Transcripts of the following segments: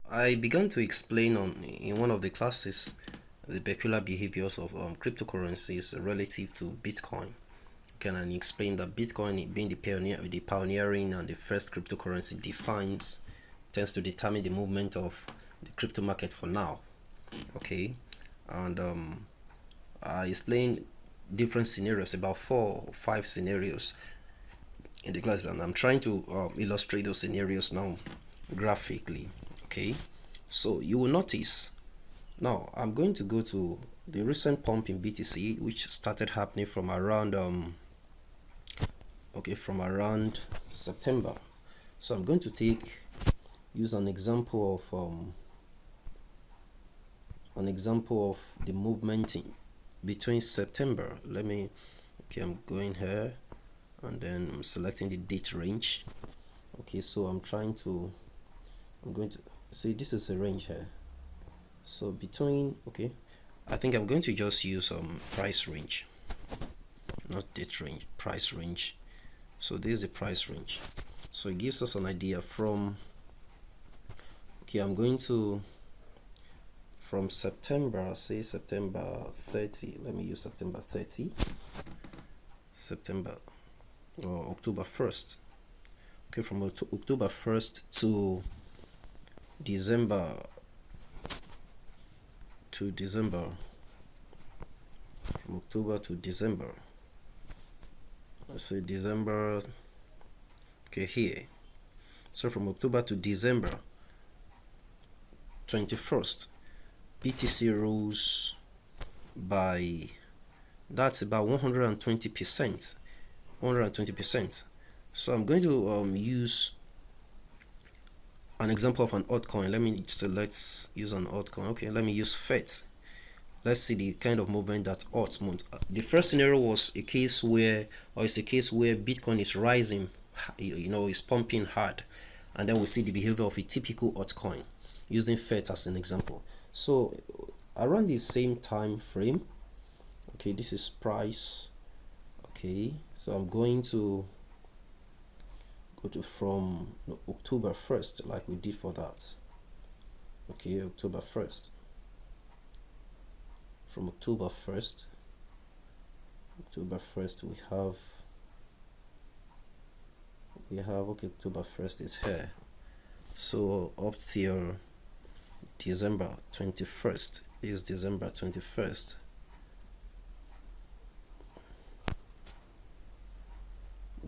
I began to explain in one of the classes the peculiar behaviors of cryptocurrencies relative to Bitcoin. Can I explain that Bitcoin, being the pioneering and the first cryptocurrency, tends to determine the movement of the crypto market for now. Okay, and I explained different scenarios, about 4 or 5 scenarios in the class, and I'm trying to illustrate those scenarios now graphically. Okay, so you will notice now I'm going to go to the recent pump in BTC, which started happening from around September. So I'm going to use an example of the movement in between September. I'm going here and then I'm selecting the date range. Okay, so I'm going to see, this is a range here. So I think I'm going to just use price range, not date range, price range. So this is the price range. So it gives us an idea from I'm going to from September, say September 30. Let me use September 30. September or October 1st. Okay, from October 1st to December from October to December. Let's say December. Okay, here. So from October to December 21st, BTC rose by, that's about 120%. 120%. So I'm going to use an example of an altcoin. Let's use an altcoin. Okay, let me use FET. Let's see the kind of movement that alts moved. The first scenario was a case where Bitcoin is rising, is pumping hard, and then we see the behavior of a typical altcoin, using FET as an example. So around the same time frame, okay, this is price. Okay, so I'm going to go to from October 1st, like we did for that. Okay, October 1st. From October 1st we have October 1st is here. So up till December 21st is December 21st.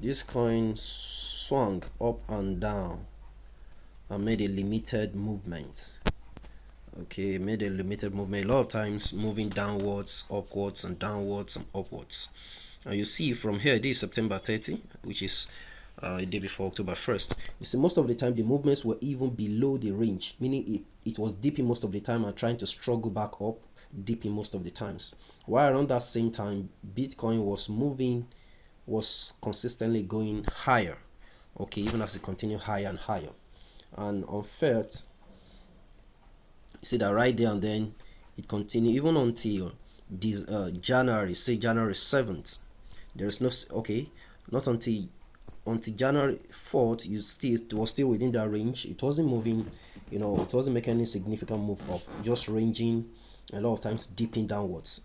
This coin swung up and down and made a limited movement. Okay, made a limited movement, a lot of times moving downwards, upwards, and downwards and upwards. And you see from here, this is September 30, which is a day before October 1st. You see, most of the time the movements were even below the range, meaning it was dipping most of the time and trying to struggle back up, dipping most of the times. While around that same time, Bitcoin was consistently going higher. Okay, even as it continued higher and higher. And on FET, you see that right there, and then it continued even until this January 7th. There is no, not until January 4th, it was still within that range. It wasn't moving, it wasn't making any significant move up, just ranging, a lot of times dipping downwards.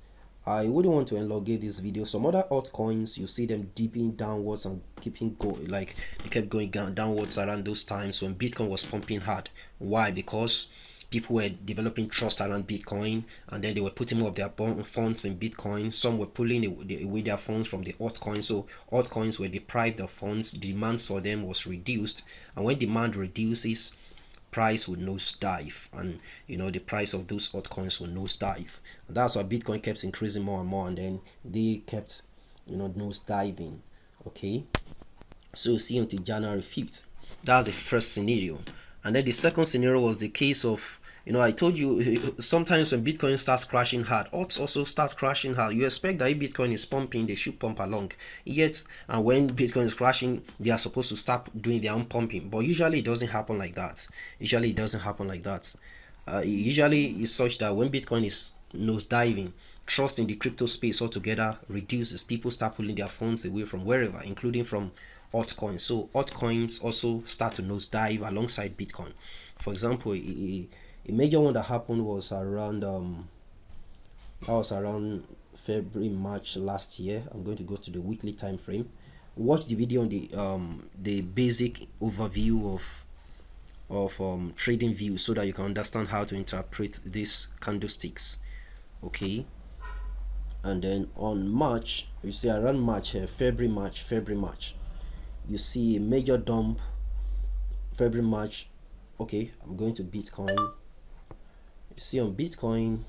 I wouldn't want to elongate this video. Some other altcoins, you see them dipping downwards and keeping going, like they kept going downwards around those times when Bitcoin was pumping hard. Why? Because people were developing trust around Bitcoin, and then they were putting more of their funds in Bitcoin. Some were pulling away their funds from the altcoins, so altcoins were deprived of funds. Demands for them was reduced, and when demand reduces, price would nosedive, and the price of those altcoins will nosedive. And that's why Bitcoin kept increasing more and more, and then they kept nosediving. Okay, so see until January 5th. That's the first scenario. And then the second scenario was the case of, I told you sometimes when Bitcoin starts crashing hard, alts also starts crashing hard. You expect that if Bitcoin is pumping, they should pump along. Yet, and when Bitcoin is crashing, they are supposed to start doing their own pumping. But usually it doesn't happen like that. Usually it's such that when Bitcoin is nosediving, trust in the crypto space altogether reduces. People start pulling their funds away from wherever, including from altcoins. So altcoins also start to nosedive alongside Bitcoin. For example, a major one that happened was around February, March last year. I'm going to go to the weekly time frame. Watch the video on the basic overview of trading views so that you can understand how to interpret these candlesticks. Okay, and then on March, you see around March here, February, March, you see a major dump. February, March. Okay, I'm going to Bitcoin. You see on Bitcoin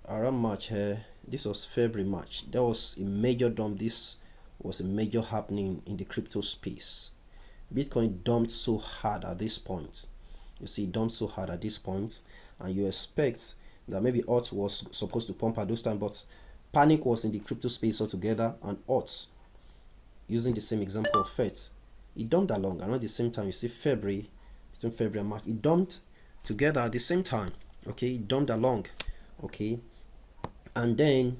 around March here, this was February, March, there was a major dump. This was a major happening in the crypto space. Bitcoin dumped so hard at this point. You see, dumped so hard at this point, and you expect that maybe odds was supposed to pump at those time, but panic was in the crypto space altogether, and odds, using the same example of FET, it dumped along around the same time. You see February, between February and March, it dumped together at the same time. Okay, it dumped along. Okay, and then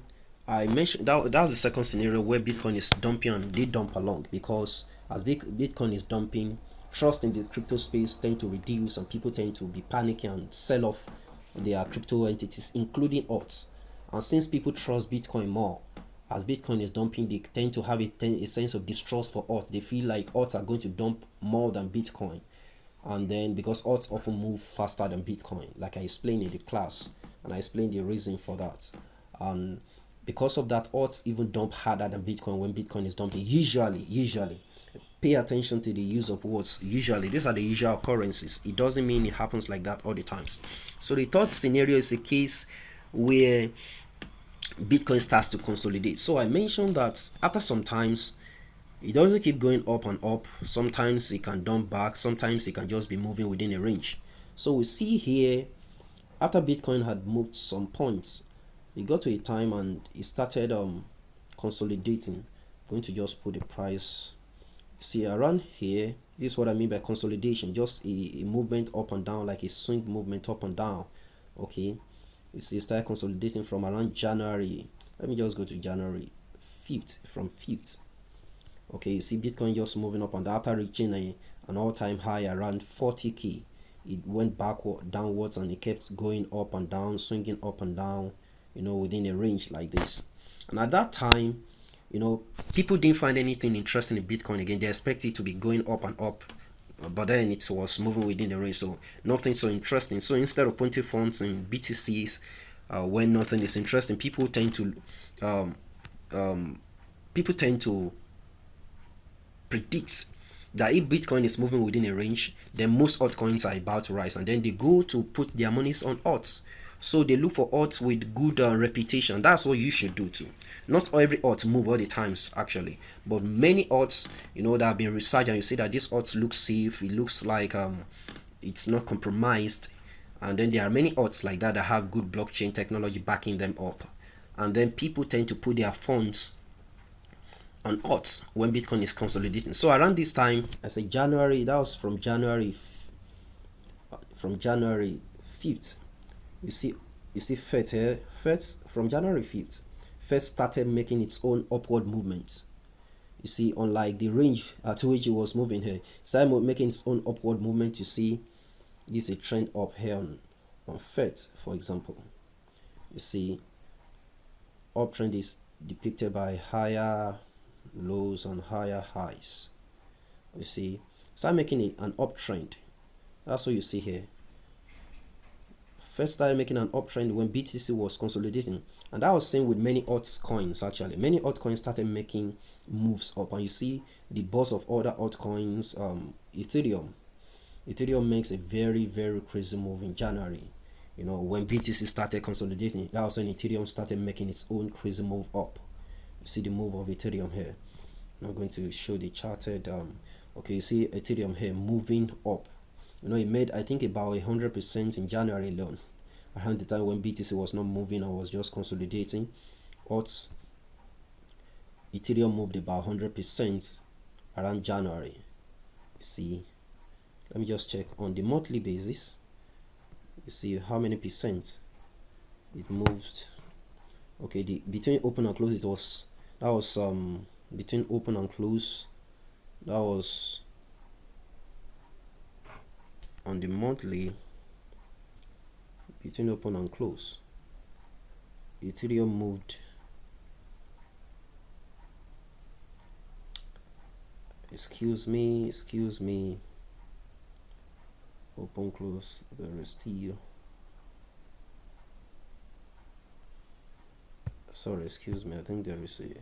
I mentioned that was the second scenario where Bitcoin is dumping and they dump along, because as Bitcoin is dumping, trust in the crypto space tend to reduce and people tend to be panicking and sell off their crypto entities, including odds. And since people trust Bitcoin more, as Bitcoin is dumping, they tend to have a sense of distrust for odds. They feel like odds are going to dump more than Bitcoin. And then because odds often move faster than Bitcoin, like I explained in the class, and I explained the reason for that. And because of that, odds even dump harder than Bitcoin when Bitcoin is dumping. Usually, pay attention to the use of words. Usually, these are the usual occurrences. It doesn't mean it happens like that all the times. So the third scenario is a case where Bitcoin starts to consolidate. So I mentioned that after some times, it doesn't keep going up and up. Sometimes it can dump back. Sometimes it can just be moving within a range. So we see here, after Bitcoin had moved some points, it got to a time and it started consolidating. I'm going to just put the price. See around here, this is what I mean by consolidation, just a movement up and down, like a swing movement up and down. Okay, you see it started consolidating from around January. Let me just go to January 5th, from 5th. Okay, you see Bitcoin just moving up and down after reaching an all-time high around 40k. It went backward, downwards, and it kept going up and down, swinging up and down, within a range like this. And at that time, people didn't find anything interesting in Bitcoin again. They expected it to be going up and up, but then it was moving within the range, so nothing so interesting. So instead of putting funds in BTCs, when nothing is interesting, people tend to predict that if Bitcoin is moving within a range, then most altcoins are about to rise, and then they go to put their monies on odds. So they look for odds with good reputation. That's what you should do too. Not every odds move all the times actually, but many odds, that have been researched, and you see that this odds looks safe. It looks like it's not compromised, and then there are many odds like that have good blockchain technology backing them up, and then people tend to put their funds on odds when Bitcoin is consolidating. So around this time, I say January, that was from January 5th. You see FET here. FET from January 5th, FET started making its own upward movement. You see, unlike the range at which it was moving here, it started making its own upward movement. You see, this is a trend up here on FET, for example. You see, uptrend is depicted by higher lows and higher highs. You see, start making an uptrend. That's what you see here. First started making an uptrend when BTC was consolidating, and that was same with many altcoins. Actually, many altcoins started making moves up, and you see the boss of other altcoins, Ethereum makes a very, very crazy move in January. When BTC started consolidating, that was when Ethereum started making its own crazy move up. You see the move of Ethereum here. I'm going to show the charted. Okay, you see Ethereum here moving up. It made, I think, about 100% in January alone, around the time when BTC was not moving and was just consolidating. Odds, Ethereum moved about 100% around January. You see, let me just check on the monthly basis. You see how many percent it moved. Okay, between open and close, that was between open and close, that was on the monthly between open and close, Ethereum moved, excuse me, open close, there is still, sorry, excuse me, I think there is a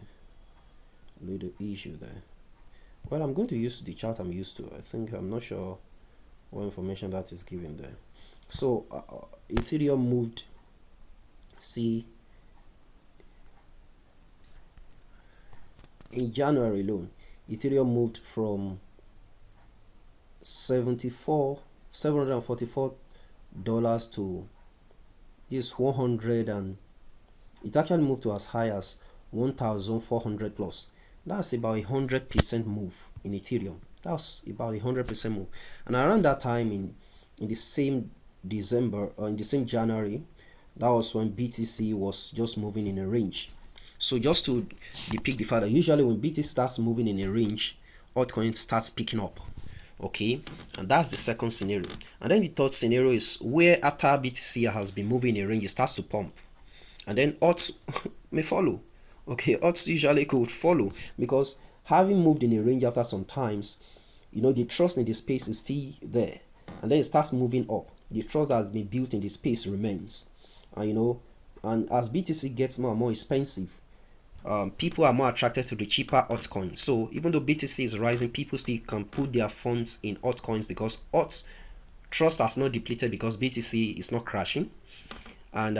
little issue there. Well, I'm going to use the chart I'm used to. I'm not sure what information that is given there. So Ethereum moved, see, in January alone, Ethereum moved from $744 to this 100, and it actually moved to as high as 1,400 plus. That's about 100% move in Ethereum. That's about 100% move. And around that time in the same December, or in the same January, that was when BTC was just moving in a range. So just to depict the fact that usually when BTC starts moving in a range, altcoin starts picking up. Okay, and that's the second scenario. And then the third scenario is where after BTC has been moving in a range, it starts to pump, and then odds may follow. Okay, odds usually could follow, because having moved in a range after some times, the trust in the space is still there, and then it starts moving up. The trust that has been built in the space remains, and and as BTC gets more and more expensive, people are more attracted to the cheaper altcoins. So even though BTC is rising, people still can put their funds in altcoins, because odds trust has not depleted, because BTC is not crashing, and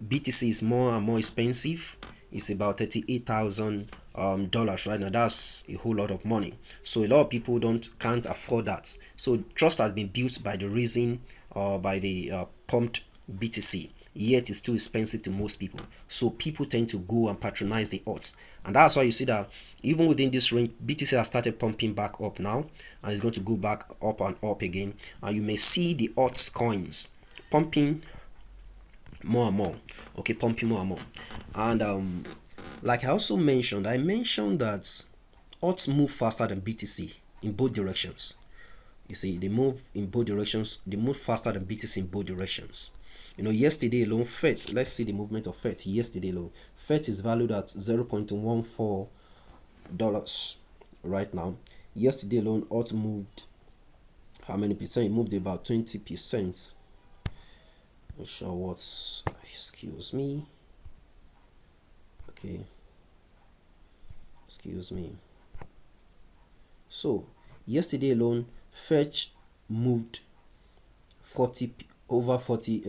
BTC is more and more expensive. It's about $38,000 right now. That's a whole lot of money. So a lot of people can't afford that. So trust has been built by the reason, by the pumped BTC. Yet it's too expensive to most people. So people tend to go and patronize the odds. And that's why you see that even within this range, BTC has started pumping back up now, and it's going to go back up and up again. And you may see the odds coins pumping more and more. Okay, pumping more and more. And like I also mentioned, that odds move faster than BTC in both directions. You see, they move in both directions. They move faster than BTC in both directions. Yesterday alone, FET, let's see the movement of FET. Yesterday alone, FET is valued at $0.14 right now. Yesterday alone, odds moved how many percent? It moved about 20%. Not sure what's, excuse me. Okay, excuse me. So yesterday alone, fetch moved 40 over 40.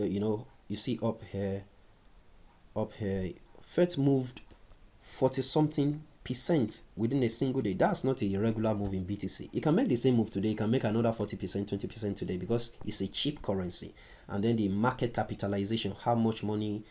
You see up here, fetch moved 40 something percent within a single day. That's not a regular move in BTC. It can make the same move today. It can make another 40%, 20% today, because it's a cheap currency. And then the market capitalization, how much money,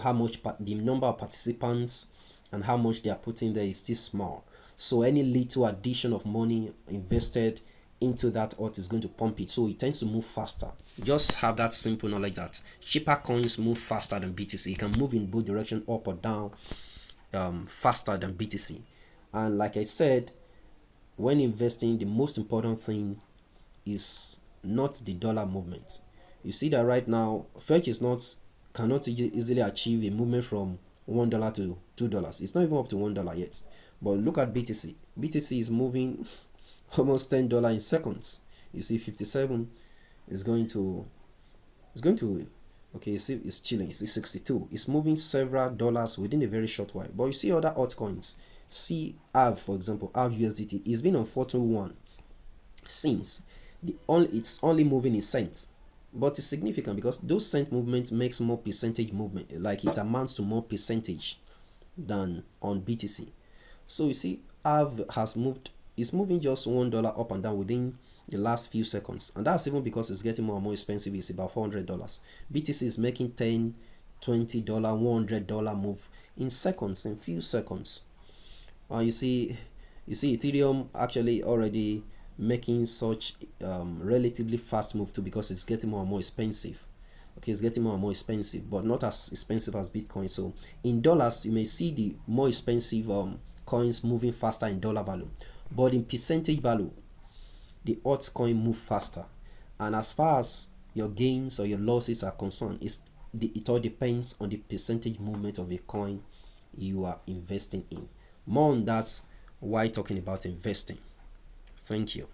how much the number of participants and how much they are putting there is still small. So any little addition of money invested into that alt is going to pump it. So it tends to move faster. Just have that simple knowledge that cheaper coins move faster than BTC. It can move in both directions, up or down, faster than BTC. And like I said, when investing, the most important thing is not the dollar movement. You see that right now, Fetch cannot easily achieve a movement from $1 to $2. It's not even up to $1 yet. But look at BTC. BTC is moving almost $10 in seconds. You see 57 is going to okay, you see it's chilling. You see 62. It's moving several dollars within a very short while. But you see other altcoins. See AV, for example, AV USDT. It's been on 421 since. It's only moving in cents. But it's significant because those cent movements makes more percentage movement, like it amounts to more percentage than on BTC. So you see, AV has moved, it's moving just $1 up and down within the last few seconds, and that's even because it's getting more and more expensive. It's about $400. BTC is making $10, $20, $100 move in seconds, in few seconds. You see Ethereum actually already making such relatively fast move too, because it's getting more and more expensive. Okay, it's getting more and more expensive, but not as expensive as Bitcoin. So in dollars, you may see the more expensive coins moving faster in dollar value, but in percentage value, the altcoin move faster. And as far as your gains or your losses are concerned, it all depends on the percentage movement of a coin you are investing in. More on that while talking about investing. Thank you.